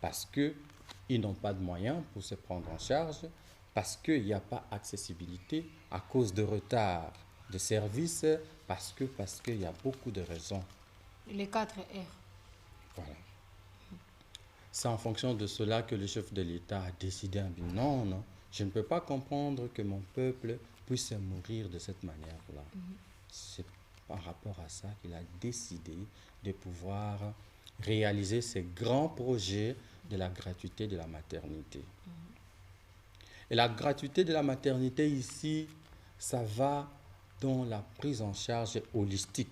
parce qu'ils n'ont pas de moyens pour se prendre en charge, parce qu'il n'y a pas accessibilité à cause de retard de services, parce qu'il y a beaucoup de raisons. Les 4 R. Voilà. C'est en fonction de cela que le chef de l'État a décidé, non, non, je ne peux pas comprendre que mon peuple puisse mourir de cette manière-là. C'est par rapport à ça qu'il a décidé de pouvoir réaliser ces grands projets de la gratuité de la maternité. Et la gratuité de la maternité ici, ça va dans la prise en charge holistique.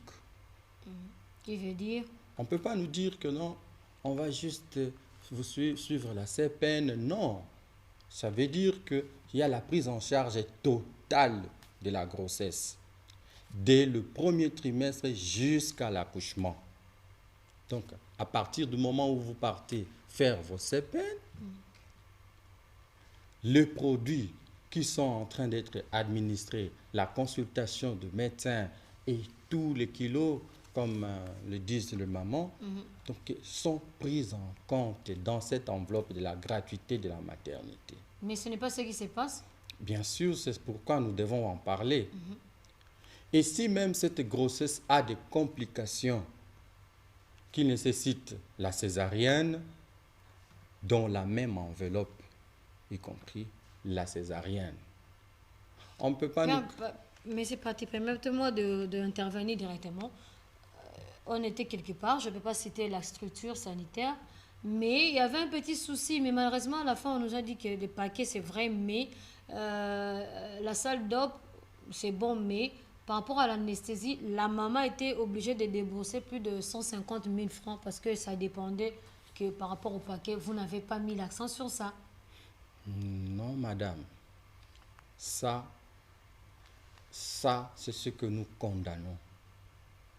Qui veut dire? On ne peut pas nous dire que non, on va juste vous suivre la CPN. Non, ça veut dire qu'il y a la prise en charge totale de la grossesse, dès le premier trimestre jusqu'à l'accouchement. Donc, à partir du moment où vous partez faire vos CPN, les produits qui sont en train d'être administrés, la consultation de médecins et tous les kilos, comme le disent les mamans, donc, sont pris en compte dans cette enveloppe de la gratuité de la maternité. Mais ce n'est pas ce qui se passe. Bien sûr, c'est pourquoi nous devons en parler. Et si même cette grossesse a des complications qui nécessitent la césarienne, dans la même enveloppe, y compris la césarienne. On ne peut pas nous... Mais c'est pratique. Permettez-moi d'intervenir directement. On était quelque part, je ne peux pas citer la structure sanitaire, mais il y avait un petit souci. Mais malheureusement, à la fin, on nous a dit que les paquets, c'est vrai, mais la salle d'op, c'est bon, mais par rapport à l'anesthésie, la maman était obligée de débourser plus de 150 000 francs parce que ça dépendait que par rapport au paquet, vous n'avez pas mis l'accent sur ça. Non, madame. Ça, c'est ce que nous condamnons.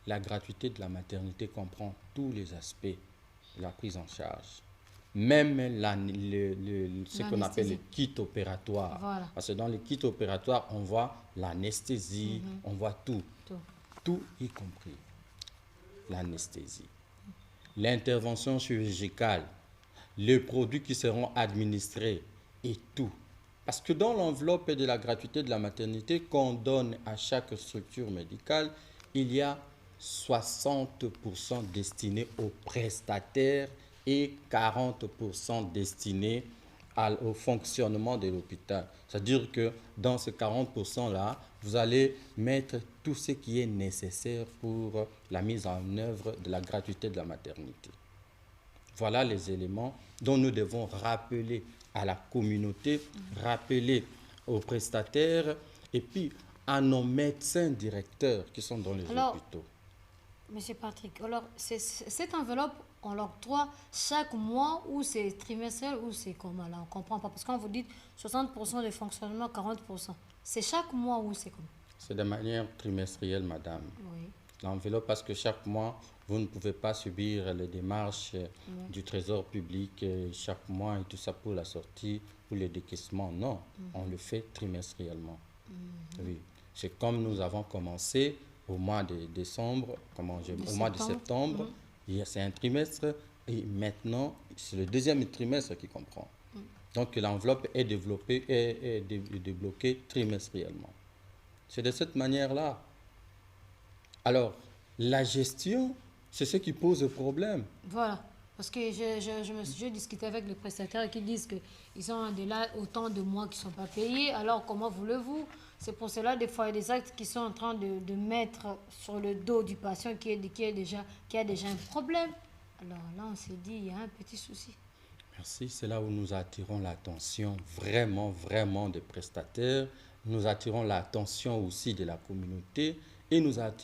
La gratuité de la maternité comprend tous les aspects de la prise en charge. Même ce qu'on appelle le kit opératoire. Voilà. Parce que dans le kit opératoire, on voit l'anesthésie, on voit tout. Tout y compris l'anesthésie. L'intervention chirurgicale, les produits qui seront administrés et tout. Parce que dans l'enveloppe de la gratuité de la maternité qu'on donne à chaque structure médicale, il y a 60% destinés aux prestataires et 40% destinés au fonctionnement de l'hôpital. C'est-à-dire que dans ces 40%-là, vous allez mettre tout ce qui est nécessaire pour la mise en œuvre de la gratuité de la maternité. Voilà les éléments dont nous devons rappeler à la communauté, rappeler aux prestataires et puis à nos médecins directeurs qui sont dans les hôpitaux. Monsieur Patrick, alors cette enveloppe, on l'octroie chaque mois ou c'est trimestriel ou c'est comment là? On ne comprend pas parce qu'on vous dit 60% de fonctionnement, 40%. C'est chaque mois ou c'est comment? C'est de manière trimestrielle, madame. Oui. L'enveloppe, parce que chaque mois, vous ne pouvez pas subir les démarches du Trésor public chaque mois et tout ça pour la sortie, pour le décaissement. Non, on le fait trimestriellement. Oui. C'est comme nous avons commencé au mois de décembre, au mois de septembre, c'est un trimestre et maintenant, c'est le deuxième trimestre qui comprend. Donc l'enveloppe est débloquée trimestriellement. C'est de cette manière-là. Alors, la gestion, c'est ce qui pose problème. Voilà. Parce que je discutais avec les prestataires qui disent qu'ils ont là autant de mois qui ne sont pas payés. Alors, comment voulez-vous? C'est pour cela, des fois, il y a des actes qui sont en train de mettre sur le dos du patient qui a déjà un problème. Alors là, on s'est dit, il y a un petit souci. Merci. C'est là où nous attirons l'attention vraiment, vraiment des prestataires. Nous attirons l'attention aussi de la communauté et nous attirons